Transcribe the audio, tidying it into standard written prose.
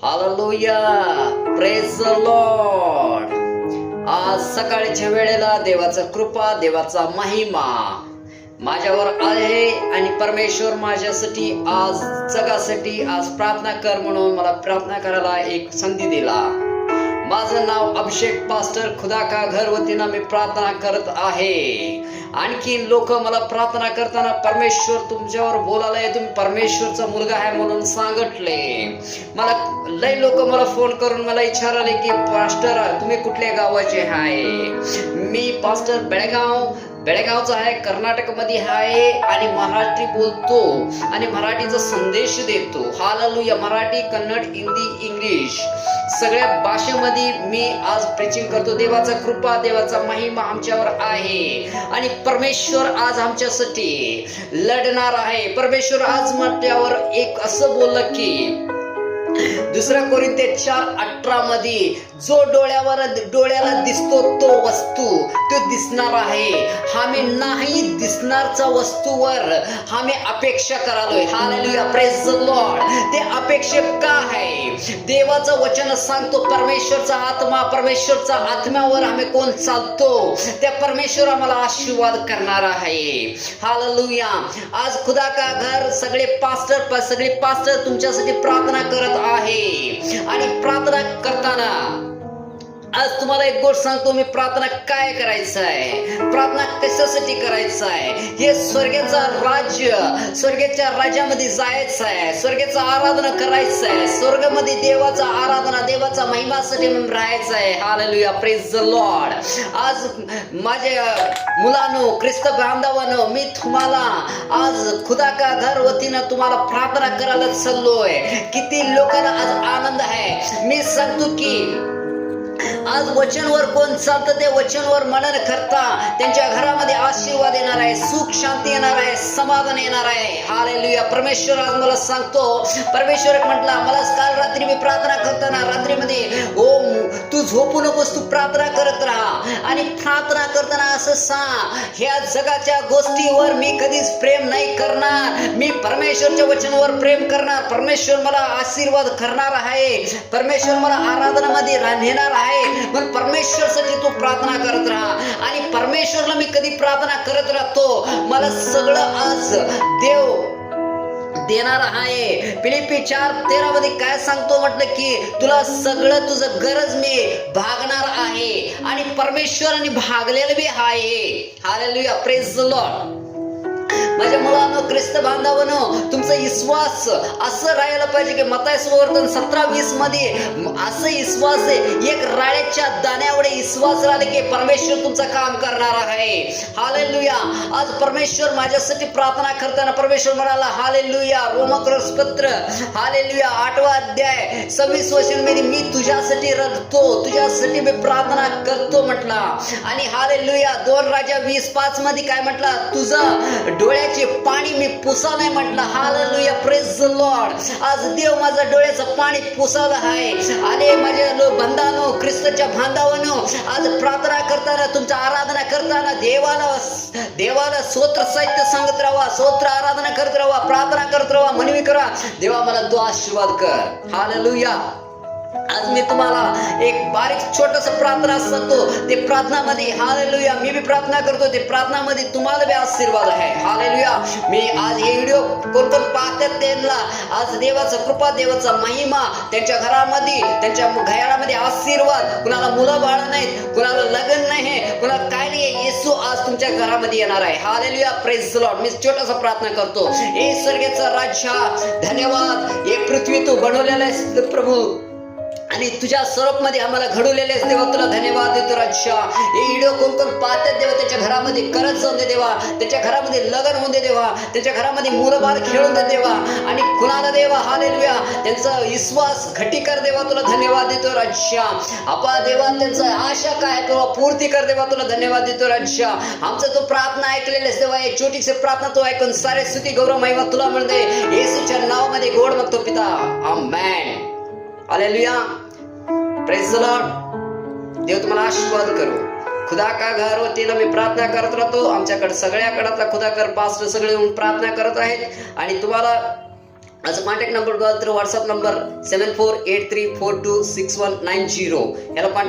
Hallelujah, praise the Lord. आज सकाळच्या वेळेला देवाचा कृपा, देवाचा महिमा माझ्यावर आहे आणि परमेश्वर माझ्यासाठी आज जगासाठी आज प्रार्थना कर म्हणून मला प्रार्थना करायला एक संधी दिला. माझं नाव अभिषेक पास्टर खुदा का घर वतीनं मी प्रार्थना करत आहे. आणखी लोक मला प्रार्थना करताना परमेश्वर तुमच्यावर बोलायला तुम्ही परमेश्वरचा मुलगा आहे म्हणून सांगितले. मला लय लोक मला फोन करून मला विचारले की पास्टर तुम्ही कुठल्या गावाचे आहे. मी पास्टर बेळगावचा आहे, कर्नाटक मध्ये आहे आणि मराठी बोलतो आणि मराठीचा संदेश देतो. हालेलुया. मराठी, कन्नड, हिंदी, इंग्लिश सगळ्या भाषेमध्ये मी आज प्रीचिंग करतो. देवाचा कृपा, देवाचा महिमा आमच्यावर आहे आणि परमेश्वर आज आमच्यासाठी लढणार आहे. परमेश्वर आज माझ्यावर एक असं बोललं की 2 कोरिंथे 4:18 मध्ये जो डोळ्याला दिसतो तो वस्तू तो दिसणार आहे. आम्ही नाही दिसणारच्या वस्तूवर आम्ही अपेक्षा करालोय. Hallelujah, praise the Lord. ते अपेक्षा का आहे? देवाचं वचन सांगतो परमेश्वरचा आत्म्यावर आम्ही कोण चालतो त्या परमेश्वर आम्हाला आशीर्वाद करणार आहे. हालेलुया. आज खुदा का घर सगळे पास्टर तुमच्यासाठी प्रार्थना करत आहे आणि प्रार्थना करताना आज तुम्हाला एक गोष्ट सांगतो. मी प्रार्थना काय करायचं आहे, प्रार्थना कशासाठी करायचं आहे. हे स्वर्गाच्या राज्यामध्ये जायचं आहे, स्वर्गाचं आराधना करायचं आहे, स्वर्गामध्ये देवाचा आराधना, देवाचा महिमासाठी राहायचं आहे. Hallelujah, praise the Lord. आज माझ्या मुलांनो, ख्रिस्त बांधवांनो, मी तुम्हाला आज खुदा का घर वतीनं तुम्हाला प्रार्थना करायला चाललोय. किती लोकांना आज आनंद आहे. मी सांगतो की आज वचनवर कोण चालतं ते वचनवर मनन करता त्यांच्या घरामध्ये आशीर्वाद येणार आहे, सुख शांती येणार आहे, समाधान येणार आहे. हालेलुया. परमेश्वर आज मला सांगतो, परमेश्वर म्हटला मला काल रात्री मी प्रार्थना करताना रात्रीमध्ये तू झोपू नकोस, तू प्रार्थना करत राहा आणि प्रार्थना करताना असं सांग, ह्या जगाच्या गोष्टीवर मी कधीच प्रेम नाही करणार, मी परमेश्वरच्या वचनावर प्रेम करणार. परमेश्वर मला आशीर्वाद करणार आहे, परमेश्वर मला आराधनामध्ये नेणार आहे. पण परमेश्वरसाठी तू प्रार्थना करत राहा आणि परमेश्वरला मी कधी प्रार्थना करत राहतो मला सगळं आज देव देणार आहे. फिलिप्पी 4:13 मध्ये काय सांगतो म्हटलं की तुला सगळं तुझं गरज मी भागणार आहे आणि परमेश्वराने भागलेलं बी आहे. Hallelujah, praise the Lord. माझ्या मुलांनो, ख्रिस्त बांधवांनो, तुमचा विश्वास असं राहायला पाहिजे की मत्ती सुवर्तन 17:20 मध्ये असं विश्वास आहे, एक राळ्याच्या दाण्याएवढे विश्वास राहिले की परमेश्वर तुमचं काम करणार आहे. हालेलुया. आज परमेश्वर माझ्यासाठी प्रार्थना करताना परमेश्वर म्हणाला, हालेलुया, रोमक्रसपत्र हालेलुया 8वा अध्याय 26 वचनामध्ये मी तुझ्यासाठी रडतो, तुझ्यासाठी मी प्रार्थना करतो म्हटला. आणि हालेलुया 2 राजा 20:5 मध्ये काय म्हटला, तुझं डोळ्याचे पाणी मी पुसा नाही म्हटलं. Hallelujah, praise the Lord. आज देव माझ्या डोळ्याचं पाणी पुसावलं आहे. आणि माझ्या बंधानो, ख्रिस्ताच्या बांधवांनो, आज प्रार्थना करताना, तुमच्या आराधना करताना देवाला स्तोत्र साहित्य सांगत राहा, स्तोत्र आराधना करत राहा, प्रार्थना करत राहा, मनवी करा, देवा मला तू आशीर्वाद कर. हालेलुया. आज मी तुम्हाला एक बारीक छोटस प्रार्थना सांगतो. ते प्रार्थनामध्ये हालेलुया मी बी प्रार्थना करतो, ते प्रार्थनामध्ये तुम्हाला बी आशीर्वाद आहे. हालेलुया. मी आज हे व्हिडिओ कोण पाहतात त्यांना आज देवाचा कृपा, देवाचा महिमा त्यांच्या घरामध्ये, त्यांच्या घरामध्ये आशीर्वाद. कुणाला मुलं बाळ नाहीत, कुणाला लग्न नाही, कुणाला काय नाही, येशू आज तुमच्या घरामध्ये येणार आहे. Hallelujah, praise the Lord. मी छोटासा प्रार्थना करतो. हे स्वर्गाचा राज्य धन्यवाद, हे पृथ्वी तू बनवलेला आहे प्रभू आणि तुझ्या स्वरूपमध्ये आम्हाला घडवलेले देवा, तुला धन्यवाद देतो राजा. हे व्हिडिओ कोण पाहतात देवा, त्याच्या घरामध्ये करत जाऊन दे देवा, त्याच्या घरामध्ये लग्न होऊन दे देवा, त्याच्या घरामध्ये मुलं बाळ खेळून दे देवा आणि कुणाला देवा हालेलुया त्यांचा विश्वास घटी कर देवा, तुला धन्यवाद देतो राजा. आपा देवा त्यांचा आशा काय तुला पूर्ती कर देवा, तुला धन्यवाद देतो राजा. आमचं तो प्रार्थना ऐकलेलेस देवा, एक छोटीशी प्रार्थना तो ऐकून सारे स्तुती गौरव महिमा तुला मिळते. येशूच्या नावामध्ये गोड मागतो पिता, amen. Hallelujah, praise the Lord. देव तुम्हाला आशीर्वाद करू. खुदा का घर वतीनं मी प्रार्थना करत राहतो. आमच्याकडे सगळ्याकडे खुदा कर पास्टर सगळे येऊन प्रार्थना करत आहेत आणि तुम्हाला माझा कॉन्टॅक्ट नंबर बघाल तर व्हॉट्सअप नंबर 7483426190 याला कॉन्टॅक्ट